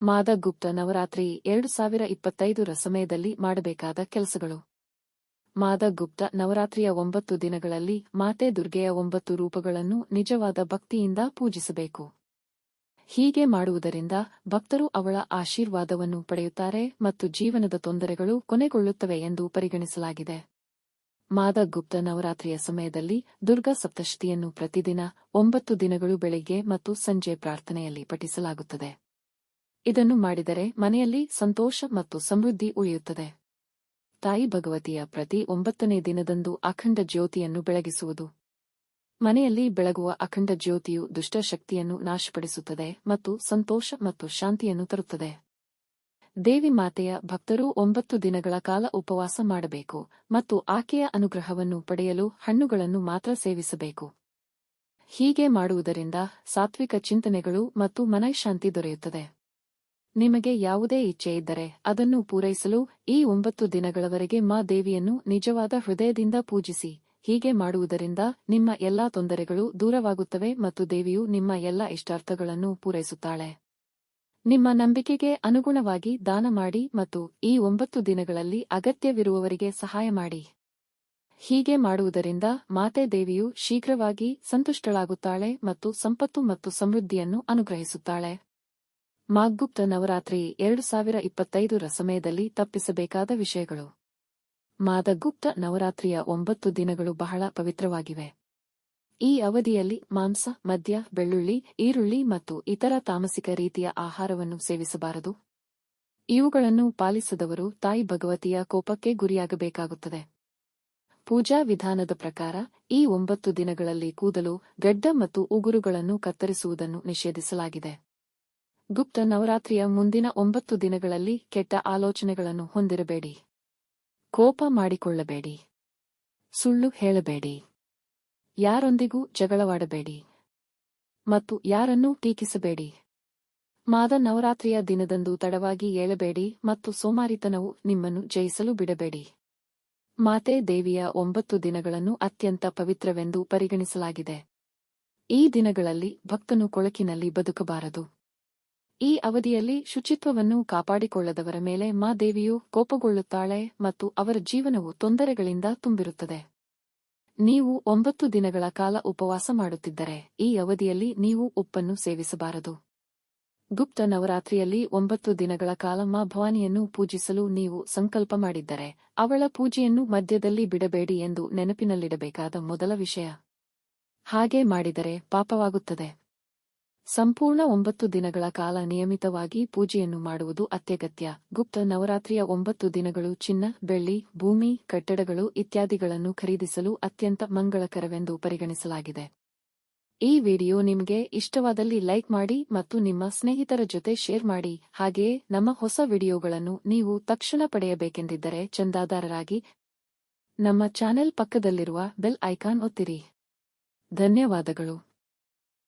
ಮಾದ ಗುಪ್ತ ನವರಾತ್ರಿ 2025ರ ಸಮಯದಲ್ಲಿ ಮಾಡಬೇಕಾದ ಕೆಲಸಗಳು. ಮಾದ ಗುಪ್ತ ನವರಾತ್ರಿಯ 9 ದಿನಗಳಲ್ಲಿ ಮಾತೆ ದುರ್ಗೆಯ 9 ರೂಪಗಳನ್ನು ನಿಜವಾದ ಭಕ್ತಿಯಿಂದ ಪೂಜಿಸಬೇಕು. ಹೀಗೆ ಮಾಡುವುದರಿಂದ ಭಕ್ತರು ಅವಳ ಆಶೀರ್ವಾದವನ್ನು ಪಡೆಯುತ್ತಾರೆ ಮತ್ತು ಜೀವನದ ತೊಂದರೆಗಳು ಕೊನೆಗೊಳ್ಳುತ್ತವೆ ಎಂದು ಪರಿಗಣಿಸಲಾಗಿದೆ. ಮಾದ ಗುಪ್ತ ನವರಾತ್ರಿಯ ಸಮಯದಲ್ಲಿ ದುರ್ಗಾ ಸಪ್ತಶತಿಯನ್ನು ಪ್ರತಿದಿನ 9 ದಿನಗಳು ಬೆಳಿಗ್ಗೆ ಮತ್ತು ಸಂಜೆ ಪ್ರಾರ್ಥನೆಯಲ್ಲಿ ಪಠಿಸಲಾಗುತ್ತದೆ. ಇದನ್ನು ಮಾಡಿದರೆ ಮನೆಯಲ್ಲಿ ಸಂತೋಷ ಮತ್ತು ಸಮೃದ್ಧಿ ಉಳಿಯುತ್ತದೆ. ತಾಯಿ ಭಗವತಿಯ ಪ್ರತಿ 9ನೇ ದಿನದಂದು ಅಖಂಡ ಜ್ಯೋತಿಯನ್ನು ಬೆಳಗಿಸುವುದು. ಮನೆಯಲ್ಲಿ ಬೆಳಗುವ ಅಖಂಡ ಜ್ಯೋತಿಯು ದುಷ್ಟ ಶಕ್ತಿಯನ್ನು ನಾಶಪಡಿಸುತ್ತದೆ ಮತ್ತು ಸಂತೋಷ ಮತ್ತು ಶಾಂತಿಯನ್ನು ತರುತ್ತದೆ. ದೇವಿ ಮಾತೆಯ ಭಕ್ತರು 9 ದಿನಗಳ ಕಾಲ ಉಪವಾಸ ಮಾಡಬೇಕು ಮತ್ತು ಆಕೆಯ ಅನುಗ್ರಹವನ್ನು ಪಡೆಯಲು ಹಣ್ಣುಗಳನ್ನು ಮಾತ್ರ ಸೇವಿಸಬೇಕು. ಹೀಗೆ ಮಾಡುವುದರಿಂದ ಸಾತ್ವಿಕ ಚಿಂತನೆಗಳು ಮತ್ತು ಮನಃಶಾಂತಿ ದೊರೆಯುತ್ತದೆ. ನಿಮಗೆ ಯಾವುದೇ ಇಚ್ಛೆ ಇದ್ದರೆ ಅದನ್ನು ಪೂರೈಸಲು ಈ 9 ದಿನಗಳವರೆಗೆ ಮಾ ದೇವಿಯನ್ನು ನಿಜವಾದ ಹೃದಯದಿಂದ ಪೂಜಿಸಿ. ಹೀಗೆ ಮಾಡುವುದರಿಂದ ನಿಮ್ಮ ಎಲ್ಲಾ ತೊಂದರೆಗಳು ದೂರವಾಗುತ್ತವೆ ಮತ್ತು ದೇವಿಯು ನಿಮ್ಮ ಎಲ್ಲ ಇಷ್ಟಾರ್ಥಗಳನ್ನು ಪೂರೈಸುತ್ತಾಳೆ. ನಿಮ್ಮ ನಂಬಿಕೆಗೆ ಅನುಗುಣವಾಗಿ ದಾನ ಮಾಡಿ ಮತ್ತು ಈ 9 ದಿನಗಳಲ್ಲಿ ಅಗತ್ಯವಿರುವವರಿಗೆ ಸಹಾಯ ಮಾಡಿ. ಹೀಗೆ ಮಾಡುವುದರಿಂದ ಮಾತೆ ದೇವಿಯು ಶೀಘ್ರವಾಗಿ ಸಂತುಷ್ಟಳಾಗುತ್ತಾಳೆ ಮತ್ತು ಸಂಪತ್ತು ಮತ್ತು ಸಮೃದ್ಧಿಯನ್ನು ಅನುಗ್ರಹಿಸುತ್ತಾಳೆ. ಮಾಗುಪ್ತ ನವರಾತ್ರಿ 2025ರ ಸಮಯದಲ್ಲಿ ತಪ್ಪಿಸಬೇಕಾದ ವಿಷಯಗಳು. ಮಾದ ಗುಪ್ತ ನವರಾತ್ರಿಯ 9 ದಿನಗಳು ಬಹಳ ಪವಿತ್ರವಾಗಿವೆ. ಈ ಅವಧಿಯಲ್ಲಿ ಮಾಂಸ, ಮದ್ಯ, ಬೆಳ್ಳುಳ್ಳಿ, ಈರುಳ್ಳಿ ಮತ್ತು ಇತರ ತಾಮಸಿಕ ರೀತಿಯ ಆಹಾರವನ್ನು ಸೇವಿಸಬಾರದು. ಇವುಗಳನ್ನು ಪಾಲಿಸದವರು ತಾಯಿ ಭಗವತಿಯ ಕೋಪಕ್ಕೆ ಗುರಿಯಾಗಬೇಕಾಗುತ್ತದೆ. ಪೂಜಾ ವಿಧಾನದ ಪ್ರಕಾರ ಈ 9 ದಿನಗಳಲ್ಲಿ ಕೂದಲು, ಗಡ್ಡ ಮತ್ತು ಉಗುರುಗಳನ್ನು ಕತ್ತರಿಸುವುದನ್ನು ನಿಷೇಧಿಸಲಾಗಿದೆ. ಗುಪ್ತ ನವರಾತ್ರಿಯ ಮುಂದಿನ 9 ದಿನಗಳಲ್ಲಿ ಕೆಟ್ಟ ಆಲೋಚನೆಗಳನ್ನು ಹೊಂದಿರಬೇಡಿ. ಕೋಪ ಮಾಡಿಕೊಳ್ಳಬೇಡಿ. ಸುಳ್ಳು ಹೇಳಬೇಡಿ. ಯಾರೊಂದಿಗೂ ಜಗಳವಾಡಬೇಡಿ. ಮತ್ತು ಯಾರನ್ನೂ ಟೀಕಿಸಬೇಡಿ. ಮಾದ ನವರಾತ್ರಿಯ ದಿನದಂದು ತಡವಾಗಿ ಏಳಬೇಡಿ ಮತ್ತು ಸೋಮಾರಿತನವು ನಿಮ್ಮನ್ನು ಜಯಿಸಲು ಬಿಡಬೇಡಿ. ಮಾತೆ ದೇವಿಯ 9 ದಿನಗಳನ್ನು ಅತ್ಯಂತ ಪವಿತ್ರವೆಂದು ಪರಿಗಣಿಸಲಾಗಿದೆ. ಈ ದಿನಗಳಲ್ಲಿ ಭಕ್ತನು ಕೊಳಕಿನಲ್ಲಿ ಬದುಕಬಾರದು. ಈ ಅವಧಿಯಲ್ಲಿ ಶುಚಿತ್ವವನ್ನು ಕಾಪಾಡಿಕೊಳ್ಳದವರ ಮೇಲೆ ಮಾ ದೇವಿಯು ಕೋಪಗೊಳ್ಳುತ್ತಾಳೆ ಮತ್ತು ಅವರ ಜೀವನವು ತೊಂದರೆಗಳಿಂದ ತುಂಬಿರುತ್ತದೆ. ನೀವು 9 ದಿನಗಳ ಕಾಲ ಉಪವಾಸ ಮಾಡುತ್ತಿದ್ದರೆ ಈ ಅವಧಿಯಲ್ಲಿ ನೀವು ಉಪ್ಪನ್ನು ಸೇವಿಸಬಾರದು. ಗುಪ್ತ ನವರಾತ್ರಿಯಲ್ಲಿ 9 ದಿನಗಳ ಕಾಲ ಮಾ ಭವಾನಿಯನ್ನು ಪೂಜಿಸಲು ನೀವು ಸಂಕಲ್ಪ ಮಾಡಿದ್ದರೆ ಅವಳ ಪೂಜೆಯನ್ನು ಮಧ್ಯದಲ್ಲಿ ಬಿಡಬೇಡಿ ಎಂದು ನೆನಪಿನಲ್ಲಿಡಬೇಕಾದ ಮೊದಲ ವಿಷಯ. ಹಾಗೆ ಮಾಡಿದರೆ ಪಾಪವಾಗುತ್ತದೆ. ಸಂಪೂರ್ಣ 9 ದಿನಗಳ ಕಾಲ ನಿಯಮಿತವಾಗಿ ಪೂಜೆಯನ್ನು ಮಾಡುವುದು ಅತ್ಯಗತ್ಯ. ಗುಪ್ತ ನವರಾತ್ರಿಯ 9 ದಿನಗಳು ಚಿನ್ನ, ಬೆಳ್ಳಿ, ಭೂಮಿ, ಕಟ್ಟಡಗಳು ಇತ್ಯಾದಿಗಳನ್ನು ಖರೀದಿಸಲು ಅತ್ಯಂತ ಮಂಗಳಕರವೆಂದು ಪರಿಗಣಿಸಲಾಗಿದೆ. ಈ ವಿಡಿಯೋ ನಿಮಗೆ ಇಷ್ಟವಾದಲ್ಲಿ ಲೈಕ್ ಮಾಡಿ ಮತ್ತು ನಿಮ್ಮ ಸ್ನೇಹಿತರ ಜೊತೆ ಶೇರ್ ಮಾಡಿ. ಹಾಗೆಯೇ ನಮ್ಮ ಹೊಸ ವಿಡಿಯೋಗಳನ್ನು ನೀವು ತಕ್ಷಣ ಪಡೆಯಬೇಕೆಂದಿದ್ದರೆ ಚಂದಾದಾರರಾಗಿ ನಮ್ಮ ಚಾನೆಲ್ ಪಕ್ಕದಲ್ಲಿರುವ ಬೆಲ್ ಐಕಾನ್ ಒತ್ತಿರಿ. ಧನ್ಯವಾದಗಳು.